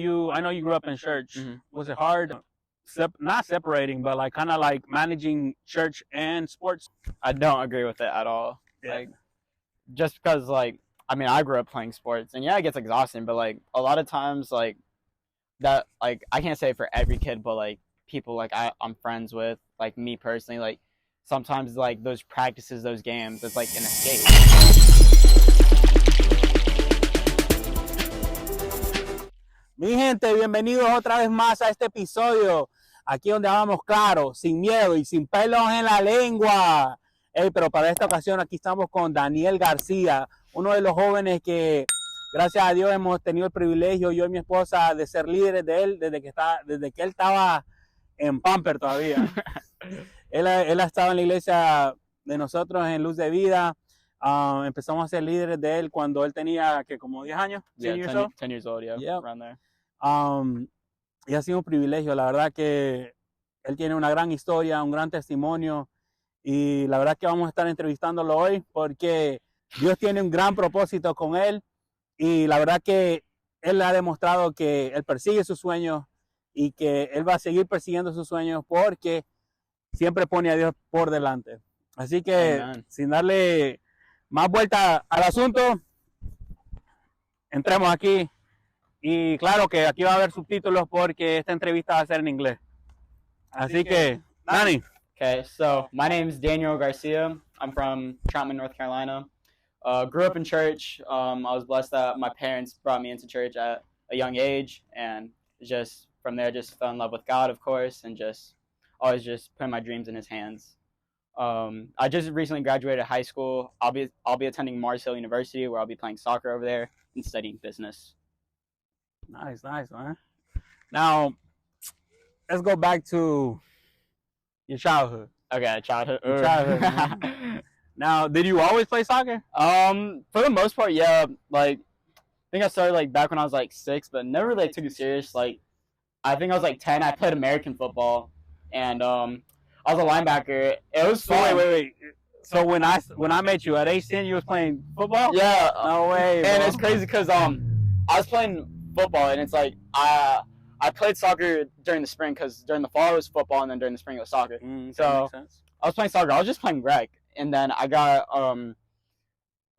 I know you grew up in church. Mm-hmm. Was it hard, not separating, but like kind of like managing church and sports? I don't agree with it at all. Yeah. Like, just because, like, I mean, I grew up playing sports, and yeah, it gets exhausting, but like a lot of times, like that, like I can't say for every kid, but like people like I'm friends with, like me personally, like sometimes like those practices, those games, it's like an escape. Mi gente, bienvenidos otra vez más a este episodio, aquí donde hablamos claro, sin miedo y sin pelos en la lengua. Pero para esta ocasión aquí estamos con Daniel Garcia, uno de los jóvenes que, gracias a Dios, hemos tenido el privilegio, yo y mi esposa, de ser líderes de él desde que él estaba en Pamper todavía. él ha estado en la iglesia de nosotros en Luz de Vida. Empezamos a ser líderes de él cuando él tenía que como 10 años. Yeah, 10 years old, yeah, Yep. around there. Y ha sido un privilegio, la verdad que él tiene una gran historia, un gran testimonio, y la verdad que vamos a estar entrevistándolo hoy porque Dios tiene un gran propósito con él, y la verdad que él ha demostrado que él persigue sus sueños y que él va a seguir persiguiendo sus sueños porque siempre pone a Dios por delante. Así que, Amen. Sin darle más vuelta al asunto, entremos aquí. Y claro que aquí va a haber subtítulos porque esta entrevista va a ser en inglés. Así que, Dani. Okay, so my name is Daniel Garcia. I'm from Troutman, North Carolina. Grew up in church. I was blessed that my parents brought me into church at a young age, and just from there, just fell in love with God, of course, and just always just putting my dreams in His hands. I just recently graduated high school. I'll be attending Mars Hill University, where I'll be playing soccer over there and studying business. Nice, man. Now, let's go back to your childhood. Okay, childhood. Man. Now, did you always play soccer? For the most part, yeah. Like, I think I started like back when I was like 6, but never really took it serious. Like, I think I was like 10. I played American football, and I was a linebacker. It was fun. Wait. So when I met you at age 10, you was playing football? Yeah. No way. And bro. it's crazy because I was playing football, and it's like I played soccer during the spring because during the fall it was football, and then during the spring it was soccer. So makes sense. I was playing soccer. I was just playing rec, and then I got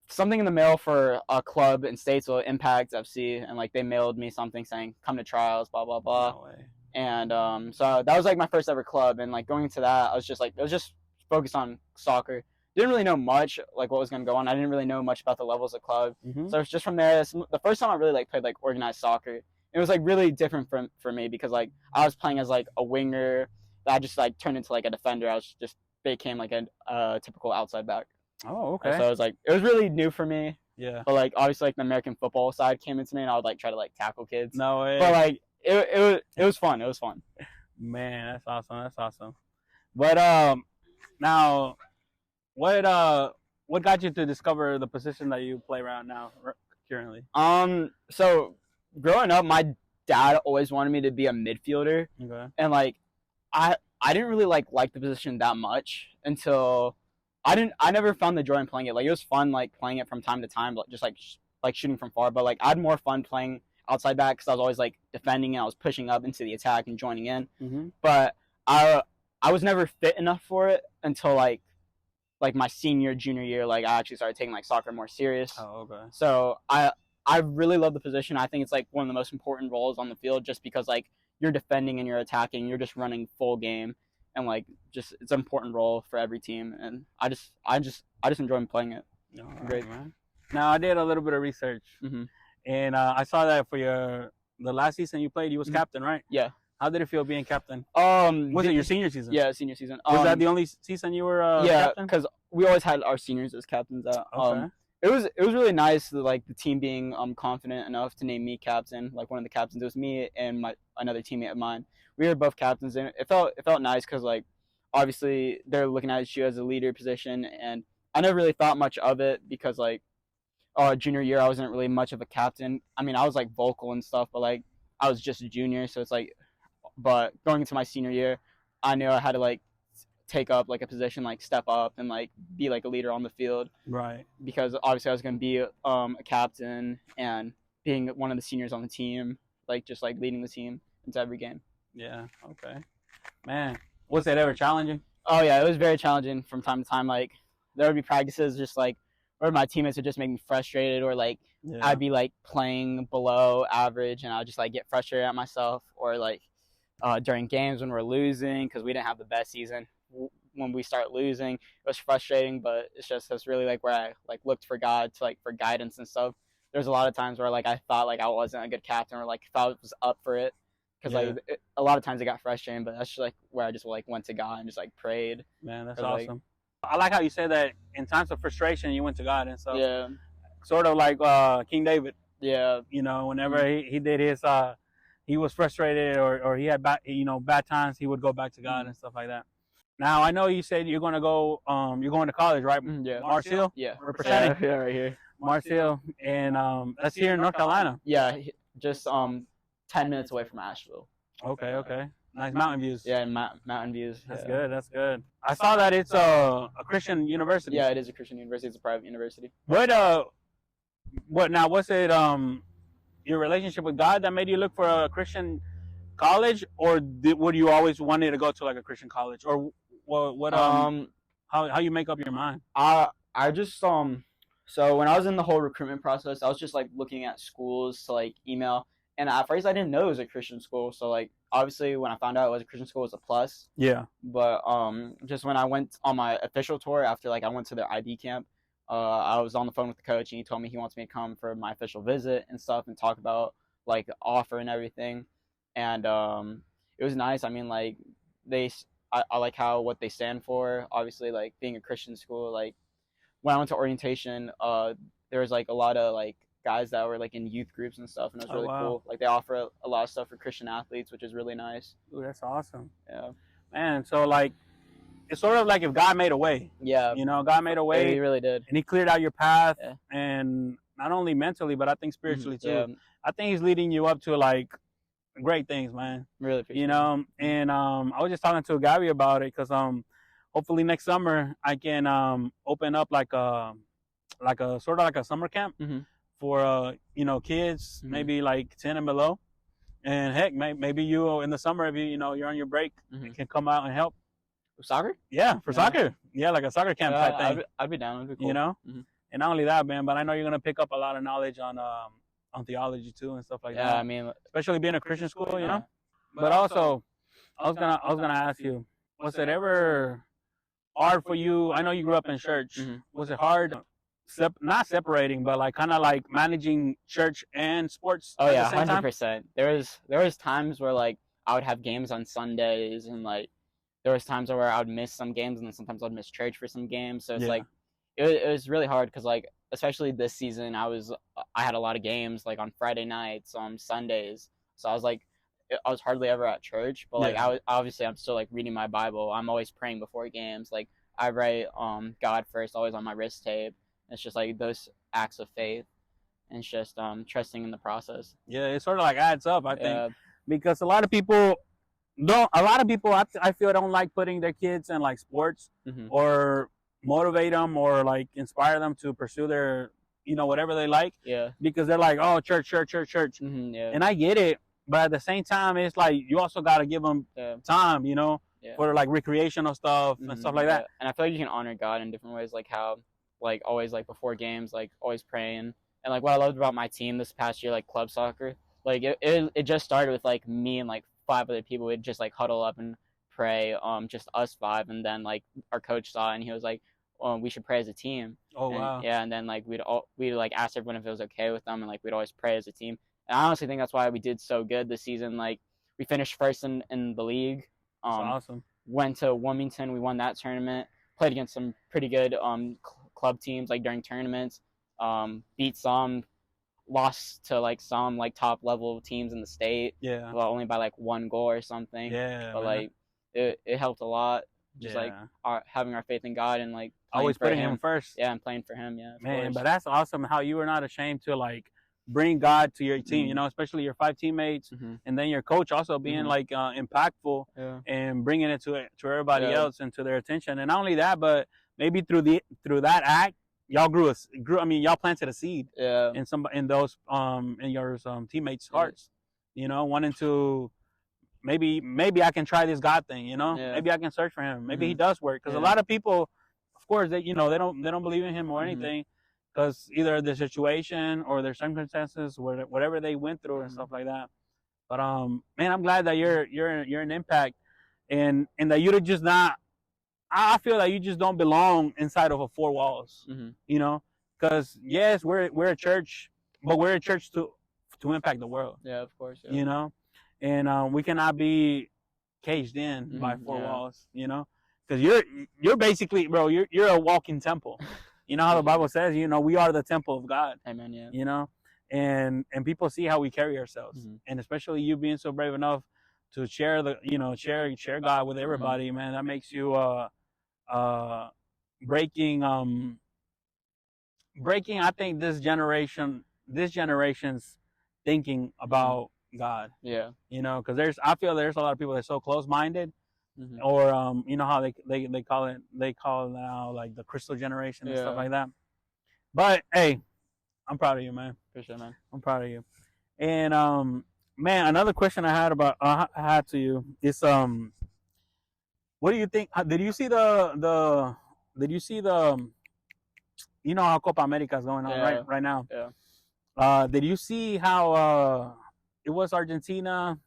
something in the mail for a club in Statesville, Impact FC, and like they mailed me something saying come to trials, blah blah blah. No way. And so that was like my first ever club, and like going into that, I was just focused on soccer. Didn't really know much like what was gonna go on. I didn't really know much about the levels of club. Mm-hmm. So it's just from there. The first time I really like played like organized soccer. It was like really different for me because like I was playing as like a winger. That I just like turned into like a defender. I was just became like a typical outside back. Oh, okay. So it was really new for me. Yeah. But like obviously like the American football side came into me, and I would like try to like tackle kids. No way. But like it was fun. It was fun. Man, that's awesome. But now, what got you to discover the position that you play around now currently? So growing up, my dad always wanted me to be a midfielder. Okay. And like I didn't really like the position that much until I never found the joy in playing it. Like it was fun like playing it from time to time, but just like shooting from far, but like I had more fun playing outside back because I was always like defending and I was pushing up into the attack and joining in. Mm-hmm. But I was never fit enough for it until like my junior year, like I actually started taking like soccer more serious. Oh, okay. So I really love the position. I think it's like one of the most important roles on the field just because like you're defending and you're attacking, you're just running full game, and like just it's an important role for every team, and I just enjoy playing it. No, great, man. Now I did a little bit of research, mm-hmm. and I saw that for the last season you played, you was mm-hmm. captain, right? Yeah. How did it feel being captain? Was it your senior season? Yeah, senior season. Was that the only season you were yeah, captain? because we always had our seniors as captains. Okay. It was really nice, like the team being confident enough to name me captain, like one of the captains. It was me and another teammate of mine. We were both captains, and it felt nice because like obviously they're looking at you as a leader position, and I never really thought much of it because like junior year I wasn't really much of a captain. I mean I was like vocal and stuff, but like I was just a junior, so it's like. But going into my senior year, I knew I had to like take up like a position, like step up and like be like a leader on the field. Right. Because obviously I was going to be a captain, and being one of the seniors on the team, like just like leading the team into every game. Yeah. Okay. Man, was it ever challenging? Oh yeah, it was very challenging from time to time. Like there would be practices just like where my teammates would just make me frustrated, or like I'd be like playing below average and I'd just like get frustrated at myself, or like during games when we're losing because we didn't have the best season. When we start losing, it was frustrating, but that's really like where I like looked for God to like for guidance and stuff. There's a lot of times where like I thought like I wasn't a good captain, or like thought I was up for it, because a lot of times it got frustrating. But that's just like where I just like went to God and just like prayed. Man, that's awesome. I like how you say that in times of frustration you went to God and stuff. Yeah. Sort of like King David. Yeah. You know, whenever he did his he was frustrated or he had bad times, he would go back to God and stuff like that. Now I know you said you're going to go you're going to college, right? Yeah. Marseille? Yeah. Representing. Yeah, right here. Marseille, and that's here in North Carolina. Yeah, just 10 minutes away from Asheville. Okay. Nice mountain views. Yeah, mountain views. That's good. That's good. I saw that it's a Christian university. Yeah, it is a Christian university. It's a private university. What now? Was it your relationship with God that made you look for a Christian college, or would you always wanted to go to like a Christian college, or what? How you make up your mind? I just so when I was in the whole recruitment process, I was just like looking at schools to like email. And at first, I didn't know it was a Christian school. So, like, obviously, when I found out it was a Christian school, it was a plus. Yeah. But just when I went on my official tour, after, like, I went to their IB camp, I was on the phone with the coach, and he told me he wants me to come for my official visit and stuff and talk about, like, the offer and everything. And it was nice. I mean, like, I like what they stand for. Obviously, like, being a Christian school, like, when I went to orientation, there was, like, a lot of, like, guys that were like in youth groups and stuff, and it was really cool. Like they offer a lot of stuff for Christian athletes, which is really nice. Ooh, that's awesome. Yeah, man. So like, it's sort of like if God made a way. Yeah, you know, God made a way. Yeah, he really did, and He cleared out your path, and not only mentally, but I think spiritually too. Yeah. I think He's leading you up to like great things, man. Really appreciate it. And I was just talking to Gabby about it because hopefully next summer I can open up like a sort of like a summer camp. For kids, maybe like 10 and below, and heck, maybe you in the summer, if you're on your break, you can come out and help. Soccer? Yeah, for soccer. Yeah, like a soccer camp type thing. I'd be down. It'd be cool. And not only that, man, but I know you're gonna pick up a lot of knowledge on theology too and stuff like that. Yeah, I mean, especially being a Christian school, But also, I was gonna ask you, was it ever hard for you? I know you grew up in church. Was it hard? Not separating, but like kind of like managing church and sports. Oh yeah, 100%. There was times where like I would have games on Sundays, and like there was times where I would miss some games, and then sometimes I'd miss church for some games. So it's like it was really hard because like especially this season I had a lot of games like on Friday nights, on Sundays. So I was hardly ever at church, but like I'm still like reading my Bible. I'm always praying before games. Like I write God first always on my wrist tape. It's just like those acts of faith, and it's just trusting in the process. Yeah, it sort of like adds up, I think, because a lot of people I feel don't like putting their kids in like sports or motivate them or like inspire them to pursue their whatever they like. Yeah. Because they're like, oh, church. Yeah. And I get it, but at the same time, it's like you also got to give them time, for like recreational stuff and stuff like that. And I feel like you can honor God in different ways, like how. Like always, like before games, like always praying. And like what I loved about my team this past year, like club soccer, like it just started with like me and like 5 other people. We'd just like huddle up and pray, just us 5. And then like our coach saw it and he was like, we should pray as a team. Wow. Yeah, and then like we'd like ask everyone if it was okay with them, and like we'd always pray as a team. And I honestly think that's why we did so good this season. Like we finished first in the league. That's awesome. Went to Wilmington, we won that tournament. Played against some pretty good club teams like during tournaments, beat some, lost to like some like top level teams in the state, well, only by like 1 goal or something, but like it helped a lot, just like having our faith in God and like always putting him first, and playing for him, man. But that's awesome how you were not ashamed to like bring God to your team, especially your 5 teammates, and then your coach also being like impactful and bringing it to everybody else and to their attention. And not only that, but maybe through that act, y'all y'all planted a seed in those in your teammates' hearts. wanting to maybe I can try this God thing, Yeah. maybe I can search for him. Maybe he Mhm. does work, because a Yeah. lot of people, of course, they don't believe in him or Mhm. anything, because either the situation or their circumstances, whatever they went through and Mhm. stuff like that. But man, I'm glad that you're an impact, and that you're just not. I feel that you just don't belong inside of a four walls, Mhm. because yes, we're a church, but we're a church to impact the world, Yeah, of course. Yeah. and we cannot be caged in by Mhm. four Yeah. walls, because you're basically, bro, you're a walking temple. You know how the Bible says, we are the temple of God. Amen. Yeah. And people see how we carry ourselves, Mhm. and especially you being so brave enough to share share God with everybody, man. That makes you breaking I think this generation's thinking about God, Yeah. because I feel there's a lot of people that are so close-minded, Mhm. or you know how they call it now, like the crystal generation and stuff Yeah. like that. But hey, I'm proud of you, man. For sure, man. I'm proud of you. And man, another question I had to you is what do you think? Did you see the did you see the how Copa America is going on Yeah. right now? Yeah. Did you see how it was Argentina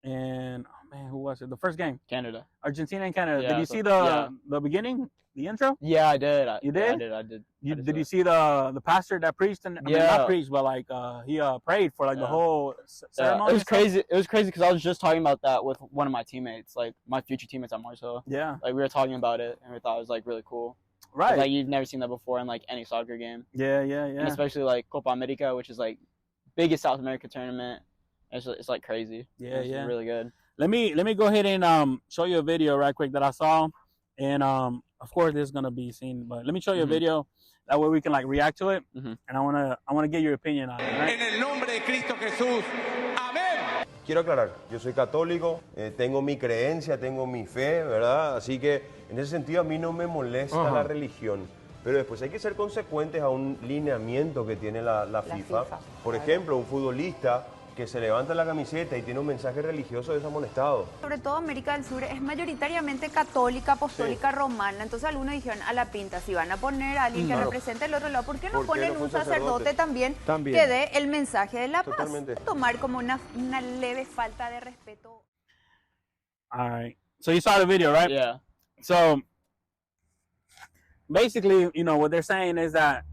and, oh man, who was it? The first game, Canada. Argentina and Canada. Yeah, Did you so- see yeah. the beginning, the intro? Yeah, I did. You Yeah, did? I did. Did you see the pastor that preached? And I mean, Yeah. not preached, but like he prayed for like the Yeah. whole Yeah, ceremony. it was and stuff? crazy. It was crazy because I was just talking about that with one of my teammates, like my future teammates at Marcel. Yeah. Like we were talking about it, and we thought it was like really cool. 'Cause, Right. like you've never seen that before in like any soccer game. Yeah. And especially like Copa America, which is like biggest South America tournament. It's like crazy. Yeah, It's yeah. really good. Let me go ahead and show you a video right quick that I saw, and of course this is gonna be seen, but let me show you a Mhm. video, that way we can like react to it, Mhm. and I wanna get your opinion on it. Right? En el nombre de Cristo Jesús. Amén. Quiero aclarar, yo soy católico, tengo mi creencia, tengo mi fe, ¿verdad? Así que en ese sentido a mí no me molesta la religión. Pero después hay que ser consecuentes a un lineamiento que tiene la FIFA. Por ejemplo, un futbolista que se levanta la camiseta y tiene un mensaje religioso es amonestado. Sobre todo América del Sur es mayoritariamente católica, apostólica, romana. Entonces algunos dijeron a la pinta, si van a poner a alguien que represente el otro lado, ¿por qué no ponen un sacerdote también que dé el mensaje de la paz? Totalmente. Tomar como una leve falta de respeto. All right. So you saw the video, right? Yeah. So basically, what they're saying is that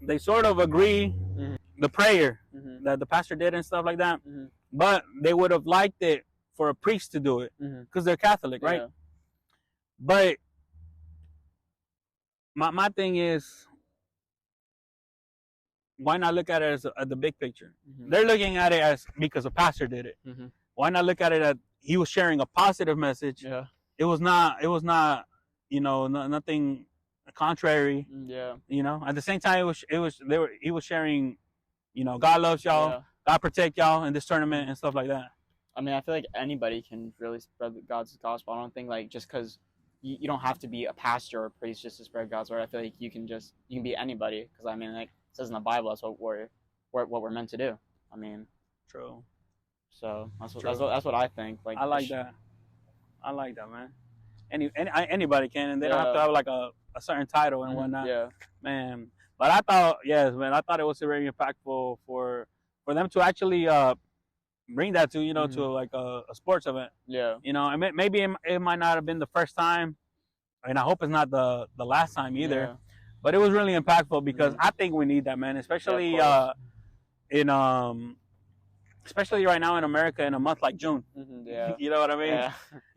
they sort of agree the prayer that the pastor did and stuff like that, but they would have liked it for a priest to do it because they're Catholic, right? Yeah. But my thing is, why not look at it as the big picture? They're looking at it as because a pastor did it. Why not look at it as he was sharing a positive message? Yeah. It was not, nothing contrary. Yeah. At the same time, he was sharing, God loves y'all, Yeah. God protect y'all in this tournament and stuff like that. I mean, I feel like anybody can really spread God's gospel. I don't think like just because you don't have to be a pastor or a priest just to spread God's word. I feel like you can be anybody, because I mean, like it says in the Bible, that's what we're meant to do. I mean, True. so that's what I think. Like I like that. I like that, man. Anybody can, and they don't have to have like a certain title and whatnot. Yeah. Man. But I thought it was very impactful for them to actually bring that to to like a sports event. Yeah. And maybe it might not have been the first time, and I hope it's not the last time either. Yeah. But it was really impactful because I think we need that, man, especially especially right now in America in a month like June. Yeah. You know what I mean?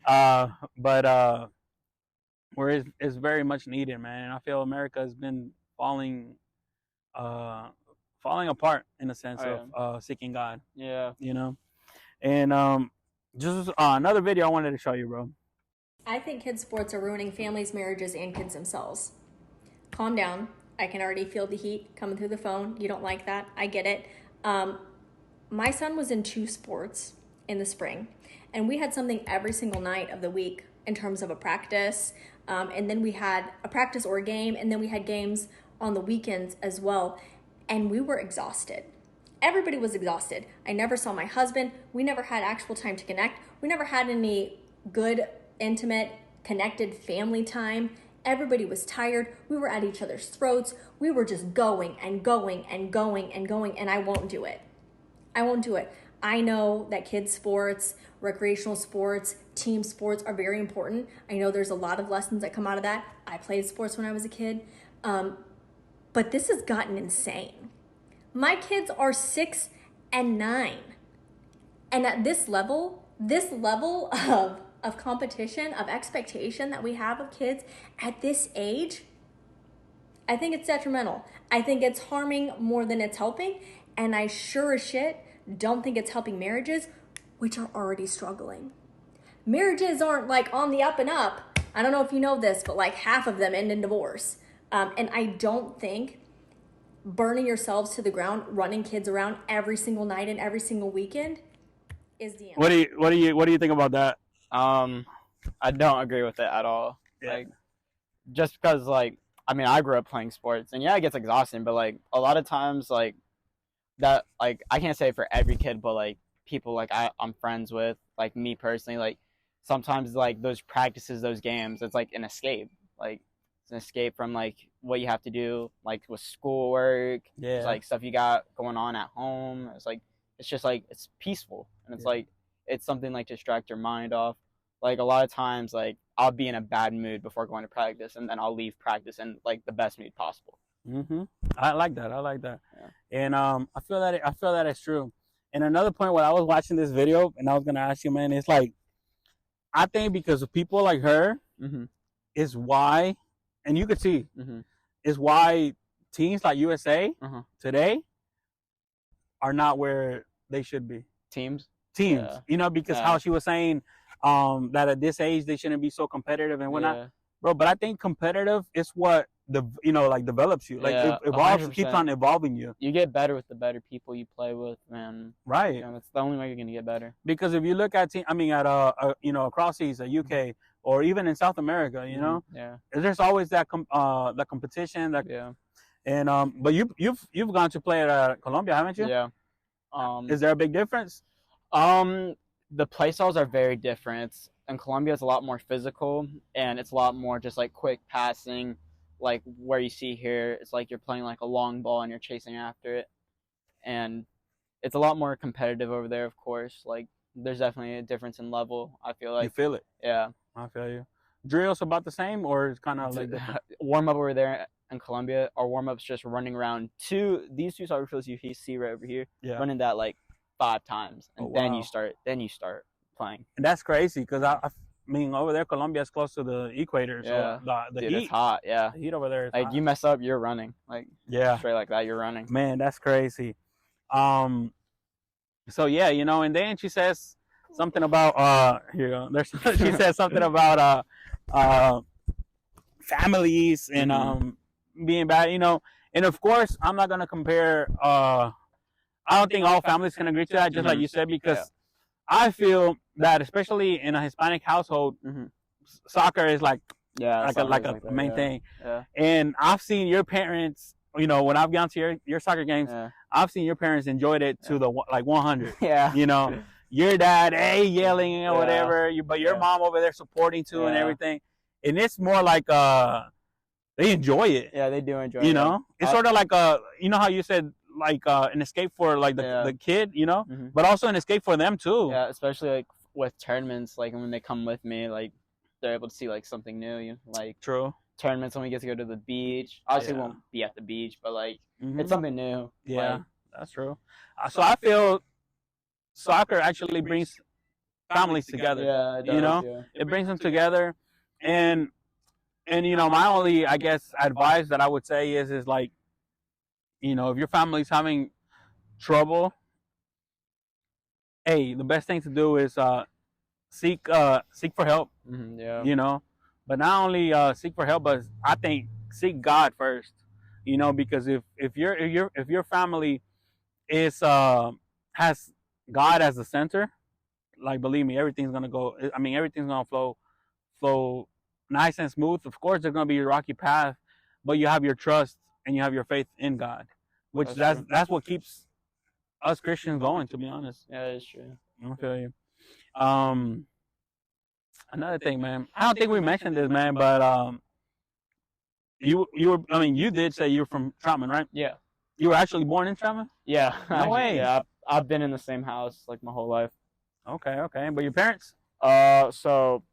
Yeah. But where it's very much needed, man. And I feel America has been falling apart in a sense of seeking God. Yeah. And just another video I wanted to show you, bro. I think kids' sports are ruining families, marriages, and kids themselves. Calm down. I can already feel the heat coming through the phone. You don't like that. I get it. My son was in 2 sports in the spring, and we had something every single night of the week in terms of a practice. And then we had a practice or a game, and then we had games on the weekends as well. And we were exhausted. Everybody was exhausted. I never saw my husband. We never had actual time to connect. We never had any good, intimate, connected family time. Everybody was tired. We were at each other's throats. We were just going and going and going and going, and I won't do it. I won't do it. I know that kids' sports, recreational sports, team sports are very important. I know there's a lot of lessons that come out of that. I played sports when I was a kid. But this has gotten insane. My kids are 6 and 9. And at this level of competition, of expectation that we have of kids at this age, I think it's detrimental. I think it's harming more than it's helping. And I sure as shit don't think it's helping marriages, which are already struggling. Marriages aren't like on the up and up. I don't know if you know this, but like half of them end in divorce. And I don't think burning yourselves to the ground, running kids around every single night and every single weekend is the answer. What do you think about that? I don't agree with it at all. Yeah. Like, just because, like, I mean, I grew up playing sports, and yeah, it gets exhausting, but like a lot of times, like that, like I can't say for every kid, but like people like I'm friends with, like me personally, like sometimes like those practices, those games, it's like an escape. Like it's an escape from like what you have to do, like with schoolwork, Yeah. like stuff you got going on at home. It's just like it's peaceful, and it's like it's something like to distract your mind off. Like a lot of times, like I'll be in a bad mood before going to practice, and then I'll leave practice in like the best mood possible. I like that. Yeah. And I feel that it's true. And another point, when I was watching this video, and I was gonna ask you, man, it's like I think because of people like her, is why, and you could see, is why teams like USA today are not where they should be. Teams, yeah. You know, because how she was saying that at this age they shouldn't be so competitive and whatnot. Yeah. Bro, but I think competitive is what like develops you. Like it evolves, 100%. Keeps on evolving you. You get better with the better people you play with, man. Right. You know, that's the only way you're gonna get better. Because if you look at across seas, UK, or even in South America, you know, there's always that that competition. And but you've gone to play at Colombia, haven't you? Yeah. Is there a big difference? The play styles are very different. In Colombia, it's a lot more physical, and it's a lot more just like quick passing. Like where you see here, it's like you're playing like a long ball and you're chasing after it, and it's a lot more competitive over there. Of course, like there's definitely a difference in level. I feel like you feel it. Yeah, I feel you. Drills about the same, or it's kind of like warm up over there in Colombia. Our warm up's just running around these two soccer fields you see right over here. Yeah. Running that like 5 times, and then you start playing. And that's crazy because I mean over there Colombia is close to the equator, so the Dude, heat, it's hot. Yeah, the heat over there is like hot. You mess up, you're running. Like straight like that, you're running. Man, that's crazy. So yeah, you know, and then she says something about here you go. She says something about families and being bad, you know. And of course, I'm not gonna compare. I don't think all families can agree to that, just like you said, because I feel that especially in a Hispanic household, soccer is like a main thing. Yeah. And I've seen your parents, you know, when I've gone to your soccer games, I've seen your parents enjoyed it to the like 100. Yeah. You know, your dad, yelling or whatever, but your mom over there supporting too and everything. And it's more like they enjoy it. Yeah, they do enjoy it. You know, it's sort of like you know how you said like an escape for like the kid, you know, but also an escape for them too. Yeah, especially like with tournaments, like when they come with me, like they're able to see like something new. You know, like tournaments when we get to go to the beach. Obviously, we won't be at the beach, but like it's something new. Yeah, like, that's true. So I feel soccer actually brings families together. Yeah, it does, you know, it brings them together, and you know, my only I guess advice that I would say is like, you know, if your family's having trouble, the best thing to do is seek for help. You know, but not only seek for help, but I think seek God first. You know, because if your family is has God as the center, like believe me, everything's gonna go. I mean, everything's gonna flow nice and smooth. Of course, there's gonna be a rocky path, but you have your trust and you have your faith in God, which that's what keeps us Christians going, to be honest. Yeah, it's true. I feel you. Another thing, man. I don't think we mentioned this, man, but you were. I mean, you did say you're from Troutman, right? Yeah. You were actually born in Troutman? Yeah. No way. Yeah, I've been in the same house like my whole life. Okay. But your parents? So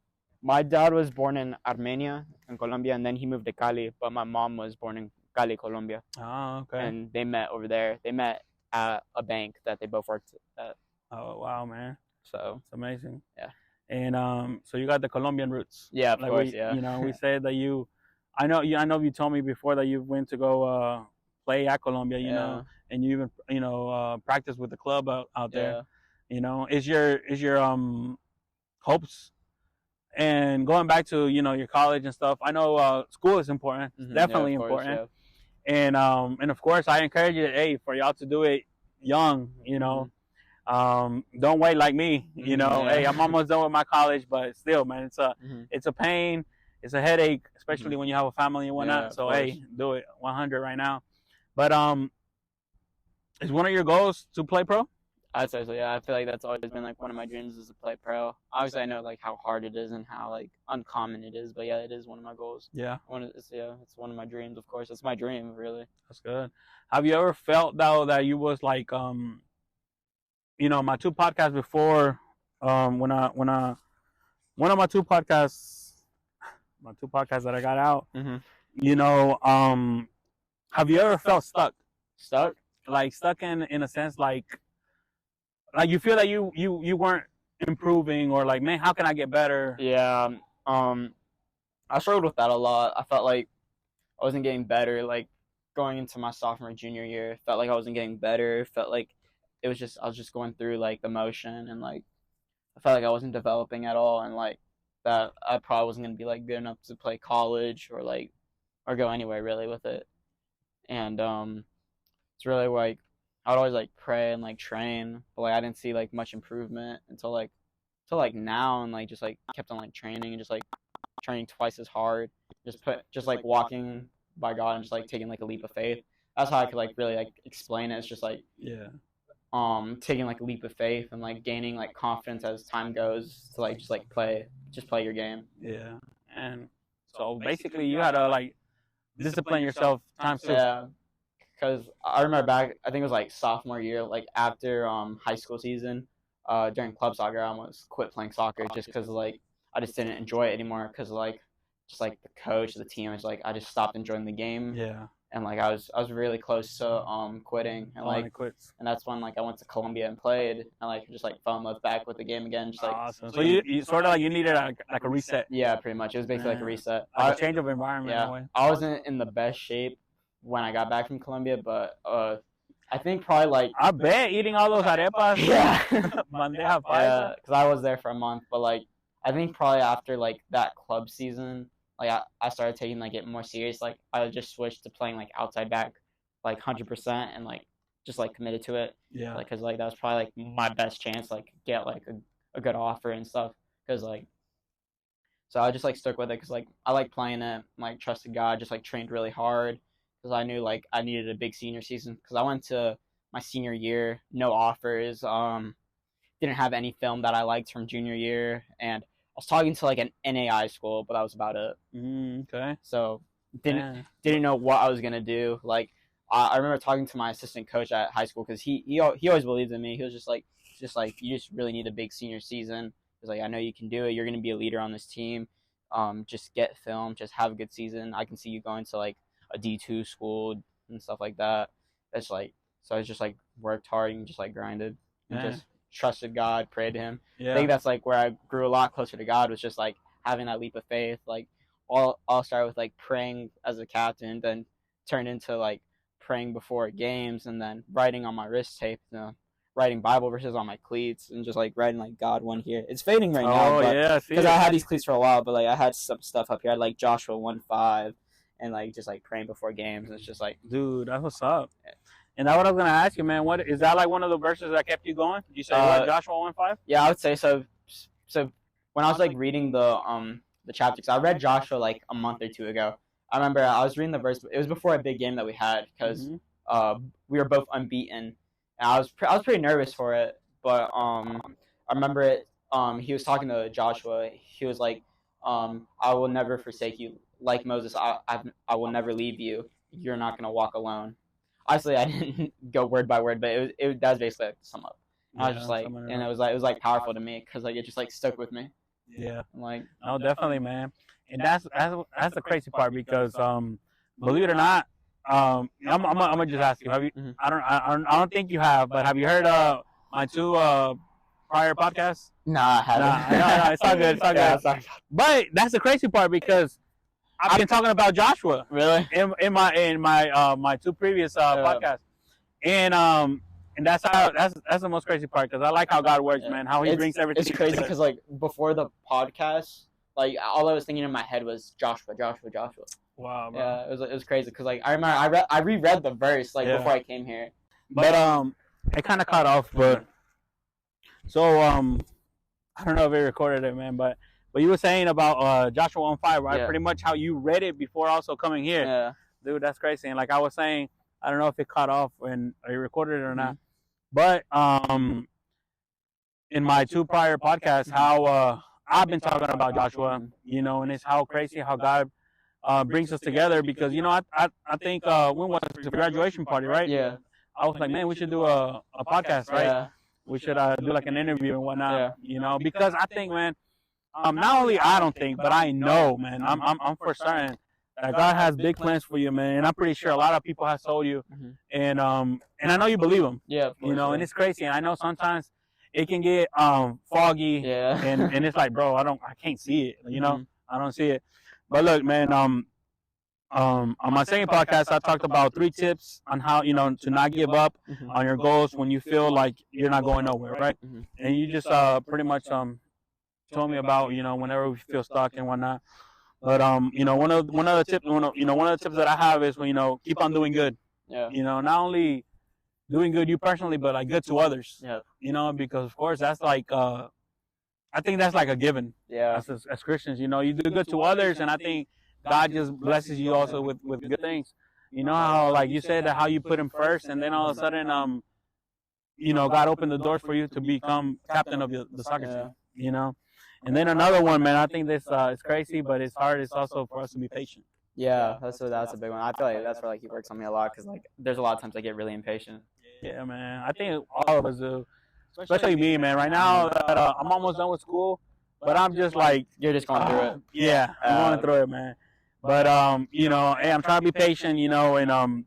my dad was born in Armenia, in Colombia, and then he moved to Cali. But my mom was born in Cali, Colombia. Oh, okay. And they met over there. They met at a bank that they both worked at. Oh, wow, man. So it's amazing. Yeah. And so you got the Colombian roots. Yeah, of course. Yeah. You know, we said that you. I know you told me before that you went to go play at Colombia. You know, and you even practice with the club out there. You know, is your hopes and going back to your college and stuff. I know school is important. It's definitely important. Course, and of course I encourage you for y'all to do it young. Don't wait like me. Hey, I'm almost done with my college, but still, man, it's a pain, it's a headache, especially when you have a family and whatnot. So hey, do it 100 right now. But is one of your goals to play pro? I'd say so. Yeah, I feel like that's always been like one of my dreams is to play pro. Obviously, I know like how hard it is and how like uncommon it is, but yeah, it is one of my goals. Yeah. It's one of my dreams. Of course, it's my dream, really. That's good. Have you ever felt though that you was like my two podcasts before one of my two podcasts that I got out. Have you ever felt stuck? Like stuck in a sense like you feel that you weren't improving or like, man, how can I get better? Yeah. I struggled with that a lot. I felt like I wasn't getting better. Like going into my sophomore, junior year, felt like I wasn't getting better. Felt like I was just going through like the motion, and like I felt like I wasn't developing at all, and like that I probably wasn't gonna be like good enough to play college or go anywhere really with it. And it's really like I would always like pray and like train, but like I didn't see like much improvement until now, and like just like kept on like training and just like training twice as hard, just like walking by God and just like taking like a leap of faith. That's how I could like really like explain it. It's just like taking like a leap of faith and like gaining like confidence as time goes to like just play your game. Yeah. And so basically you had to like discipline yourself times two. Yeah. Because I remember back, I think it was like sophomore year, like after high school season, during club soccer, I almost quit playing soccer just because like I just didn't enjoy it anymore because like just like the coach, the team, was like I just stopped enjoying the game. Yeah. And like I was really close to quitting, and like and that's when like I went to Colombia and played, and like just like fell in love back with the game again. Just like awesome. So you sort of like you needed like a reset. Yeah, pretty much. It was basically like a reset, like a change of environment. Yeah, in a way. I wasn't in the best shape when I got back from Colombia, but I think probably like I bet eating all those arepas. Yeah, bandeja paisa. Because I was there for a month, but like I think probably after like that club season, like I started taking like it more serious. Like I just switched to playing like outside back, like 100%, and like just like committed to it. Yeah. Like because like that was probably like my best chance like get like a good offer and stuff. Because like so I just like stuck with it because like I like playing it. Like trusted God, just like trained really hard because I knew like I needed a big senior season because I went to my senior year, no offers, didn't have any film that I liked from junior year, and I was talking to like an NAI school, but that was about it. Okay. So didn't know what I was gonna do. Like I remember talking to my assistant coach at high school because he always believed in me. He was just like you just really need a big senior season. He was like, I know you can do it. You're gonna be a leader on this team. Just get film. Just have a good season. I can see you going to like a D2 school and stuff like that. It's like so I just like worked hard and just like grinded and just trusted God, prayed to him. I think that's like where I grew a lot closer to God, was just like having that leap of faith. Like all started with like praying as a captain, then turned into like praying before games, and then writing on my wrist tape, writing Bible verses on my cleats, and just like writing like God won here. It's fading right now. Because I had these cleats for a while, but like I had some stuff up here. I had like Joshua 1:5, and like just like praying before games. And it's just like, dude, that's what's up. And that's what I was gonna ask you, man. What is that like? One of the verses that kept you going? Did you say Joshua 1:5? Yeah, I would say so. So when I was like reading the chapter, because I read Joshua like a month or two ago. I remember I was reading the verse. It was before a big game that we had because we were both unbeaten, and I was pretty nervous for it. But I remember it. He was talking to Joshua. He was like, "I will never forsake you, like Moses. I will never leave you. You're not gonna walk alone." Obviously, I didn't go word by word, but that was basically like, sum up. I was just like, and it was like powerful to me because like it just like stuck with me. Yeah. Like, oh, definitely, man. And that's the crazy part because believe it or not, I'm gonna just ask you. Have you? Mhm. I don't think you have, but have you heard my two prior podcasts? Nah, I haven't. No, it's all good. It's all good. Yeah, sorry. But that's the crazy part because I've been talking about Joshua Really? in my two previous podcasts, and that's the most crazy part because I like how God works, man. How He brings everything. It's crazy because like before the podcast, like all I was thinking in my head was Joshua. Wow, bro. Yeah, it was crazy because like I remember I reread the verse like before I came here. But it kind of cut off. But so I don't know if it recorded it, man. But you were saying about Joshua 1:5, right? Yeah. Pretty much how you read it before also coming here. Yeah. Dude, that's crazy. And like I was saying, I don't know if it cut off and you recorded it or not. Mhm. But in my two prior podcasts, how I've been talking about Joshua, you know, and it's how crazy how God brings us together because, you know, I think when was the graduation party, right? Yeah. I was like, man, we should do a podcast, right? Yeah. We should do like an interview and whatnot, Yeah. you know, because I think, man, not only I don't think, but I know, man, I'm for certain that God has big plans for you, man, and I'm pretty sure a lot of people have told you, Mhm. and I know you believe them, Yeah. Of course, you know, yeah. and it's crazy, and I know sometimes it can get foggy, Yeah. and it's like, bro, I can't see it, you know, Mhm. I don't see it, but look, man, on my second podcast, I talked about 3 tips on how, you know, to not give up Mhm. on your goals when you feel like you're not going nowhere, right? Mhm. And you just pretty much told me about, you know, whenever we feel stuck and whatnot. But you know, one of the tips that I have is when, you know, keep on doing good. Yeah. You know, not only doing good you personally, but like good to others. Yeah. You know, because of course that's like I think that's like a given. Yeah. As Christians, you know, you do good to others, and I think God just blesses you also with good things. You know how, like you said, that how you put Him first, and then all of a sudden, you know, God opened the doors for you to become captain of the soccer team. You know, and then another one, man. I think this is crazy, but it's hard. It's also for us to be patient. Yeah. That's a big one. I feel like that's where like He works on me a lot because like there's a lot of times I get really impatient. Yeah, man. I think all of us do, especially me, man. Right now, that I'm almost done with school, but I'm just like, You're just going through it. yeah, I'm going through it, man. But you know, hey, I'm trying to be patient, you know, and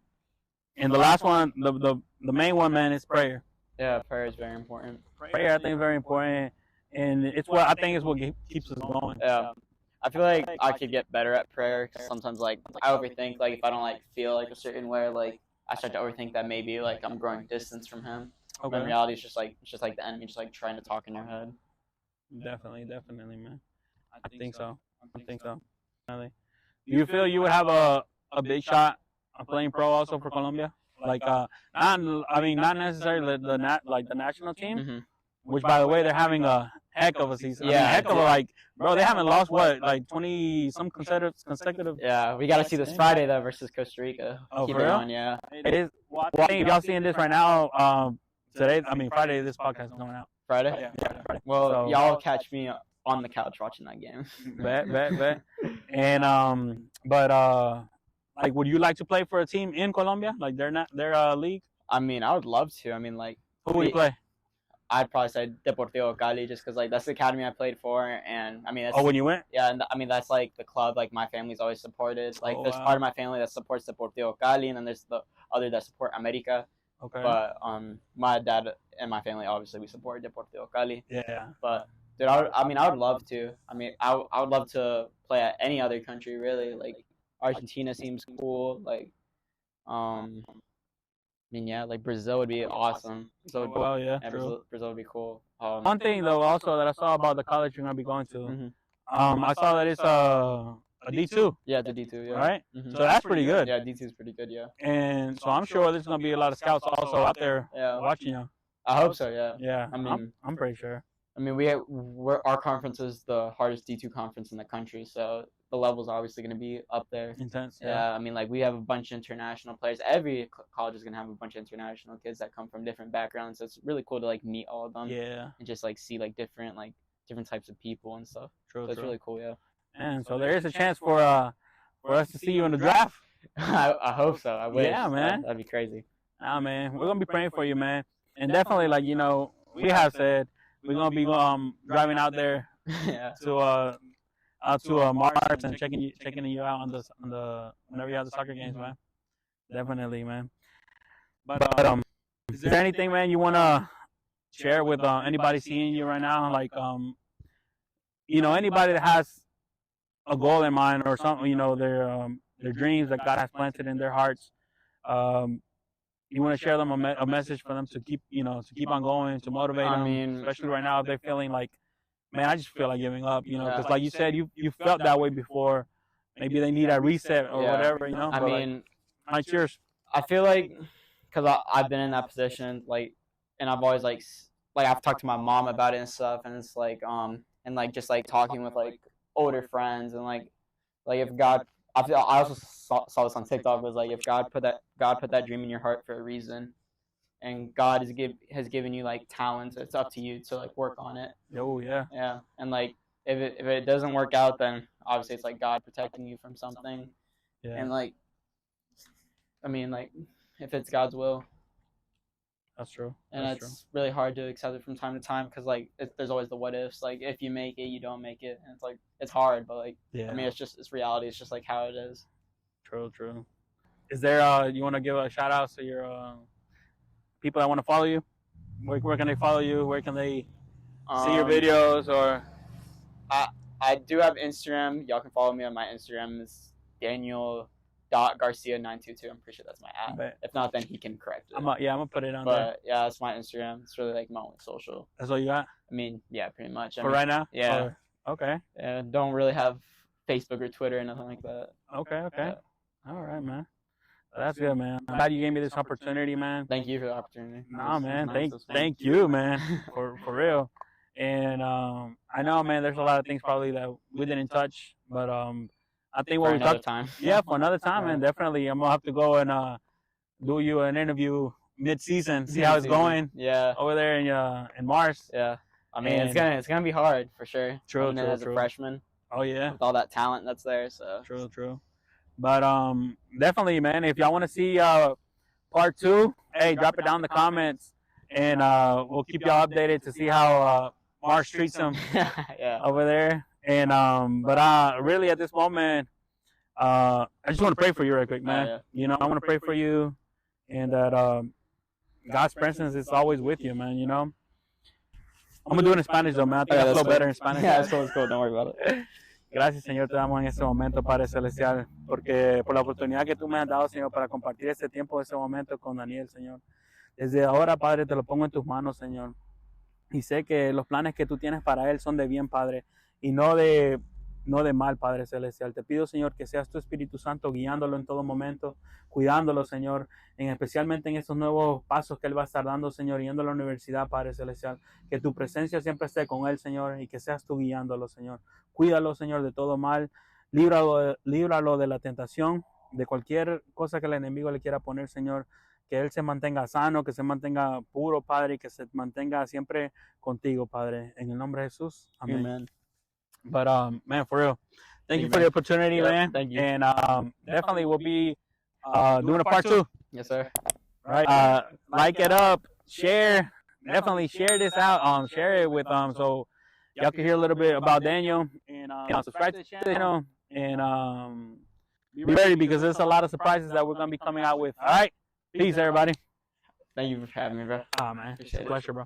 the last one, the main one, man, is prayer. Yeah. Prayer is very important. Prayer, I think, is very important, and it's what I think is what keeps us going. Yeah. I feel like I could get better at prayer. Sometimes, like, I overthink. Like, if I don't like feel like a certain way, like I start to overthink that maybe like I'm growing distance from Him. But in reality, it's just like the enemy, just like trying to talk in your head. Definitely, man. I think so. Definitely. Do you feel you would have a big shot at playing pro also for Colombia? Like, not necessarily the national team, Mm-hmm. which, by the way, they're having a heck of a season. Yeah. Heck of a, like, bro, they haven't lost what, like 20 some consecutive. Yeah, we got to see this Friday though versus Costa Rica. Oh, Keep for it real? on, yeah. It is. Well, I think if y'all seeing this right now, Friday, this podcast is coming out. Friday. Yeah, Friday. Well, So- y'all catch me on the couch watching that game. Bet. And but like, would you like to play for a team in Colombia? Like their league? I mean, I would love to. I mean, like, Who would you play? I'd probably say Deportivo Cali just because like that's the academy I played for, and I mean, that's, Oh, when you went? yeah, and I mean that's like the club like my family's always supported. Like, Oh, there's wow. part of my family that supports Deportivo Cali, and then there's the other that support America. Okay. But my dad and my family obviously we support Deportivo Cali. Yeah. But dude, I would love to. I mean, I would love to play at any other country really. Like Argentina seems cool. Like, I mean, yeah, like Brazil would be awesome. Brazil would, Well, yeah, yeah, true. Brazil would be cool. One thing though, also that I saw about the college you're gonna be going to, Mhm. I saw that it's a D2, Yeah, the D2, yeah. right? Mhm. So that's pretty good. Yeah, D2 is pretty good, yeah. And so I'm sure there's gonna be a lot of scouts also out there Yeah. watching you. I hope so, yeah. Yeah. I mean- I'm pretty sure. I mean, our conference is the hardest D2 conference in the country, so the level's obviously going to be up there. Intense. Yeah, I mean, like, we have a bunch of international players. Every college is going to have a bunch of international kids that come from different backgrounds. So it's really cool to, like, meet all of them. Yeah. And just, like, see, like, different types of people and stuff. True, so it's really cool, yeah. And so there is a chance for us to see you in the draft. I hope so. I wish. Yeah, man. That'd be crazy. Nah, man. We're going to be praying for you, man. And definitely, like, you know, we have said we're going to be driving out there to Mars and checking you out on the whenever you have the soccer games, man. Definitely, man. But is there anything, man, you want to share with anybody seeing you right now? Like, you know, anybody that has a goal in mind or something, you know, their dreams that God has planted in their hearts. You want to share them a message for them to keep on going, to motivate them, especially right now if they're feeling like, man, I just feel like giving up, you know, because like you said, you felt that way before. Maybe they need a reset or whatever, you know. I mean, like, cheers. I feel like, because I've been in that position, like, and I've always like I've talked to my mom about it and stuff, and it's like and like just like talking with like older friends and like if God, I also saw this on TikTok, was like if God put that dream in your heart for a reason, and God has given you like talents, it's up to you to like work on it. Oh yeah. Yeah, and like if it doesn't work out, then obviously it's like God protecting you from something. Yeah. And like, I mean, like if it's God's will. That's true. And it's really hard to accept it from time to time because like there's always the what ifs. Like if you make it, you don't make it, and it's like it's hard, but like I mean, it's reality. It's just like how it is. True. Is there you want to give a shout out to your people that want to follow you? Where can they follow you? Where can they see your videos? Or I do have Instagram. Y'all can follow me on my Instagram. It's Daniel.Garcia922. I'm pretty sure that's my app. If not, then he can correct it. I'm gonna put it on there. But yeah, that's my Instagram. It's really like my only social. That's all you got? I mean, yeah, pretty much. For right now? Yeah. Okay. Yeah, don't really have Facebook or Twitter or nothing like that. Okay. Yeah. All right, man. That's good, man. I'm glad you gave me this opportunity, man. Thank you for the opportunity. No, man. Thank you, man. For real. And I know, man, there's a lot of things probably that we didn't touch, but I think what we talked time. Yeah, for another time, man. Definitely, I'm gonna have to go and do you an interview mid-season, see how it's going. Yeah. Over there in Mars. Yeah. I mean, it's gonna be hard for sure. True. As a freshman. Oh yeah. With all that talent that's there, so. True. But definitely, man. If y'all want to see part 2, hey, drop it down in the comments, and we'll keep y'all updated to see how Mars treats them over there. And but really at this moment, I just want to pray for you real quick, man. You know, I want to pray for you, and that God's presence is always with you, man. You know. I'm gonna do it in Spanish though, man. I think I flow better in Spanish. Yeah, it's cool. Don't worry about it. Gracias, Señor, te damos en este momento, Padre Celestial, porque por la oportunidad que tú me has dado, Señor, para compartir este tiempo, este momento con Daniel, Señor. Desde ahora, Padre, te lo pongo en tus manos, Señor. Y sé que los planes que tú tienes para él son de bien, Padre, y no de mal, Padre Celestial. Te pido, Señor, que seas tu Espíritu Santo guiándolo en todo momento, cuidándolo, Señor, especialmente en estos nuevos pasos que él va a estar dando, Señor, yendo a la universidad, Padre Celestial. Que tu presencia siempre esté con él, Señor, y que seas tú guiándolo, Señor. Cuídalo, Señor, de todo mal. Líbralo de la tentación, de cualquier cosa que el enemigo le quiera poner, Señor. Que él se mantenga sano, que se mantenga puro, Padre, y que se mantenga siempre contigo, Padre. En el nombre de Jesús. Amén. Amen. But man, for real, thank you for the opportunity, man. Thank you. And definitely we'll be doing a part 2. Yes, sir. Right. Like it up, share. Definitely share this out. Share it with so y'all can hear a little bit about Daniel, and subscribe to the channel, and be ready because there's a lot of surprises that we're gonna be coming out with. All right. Peace, everybody. Thank you for having me, bro. Man. It's a pleasure, bro.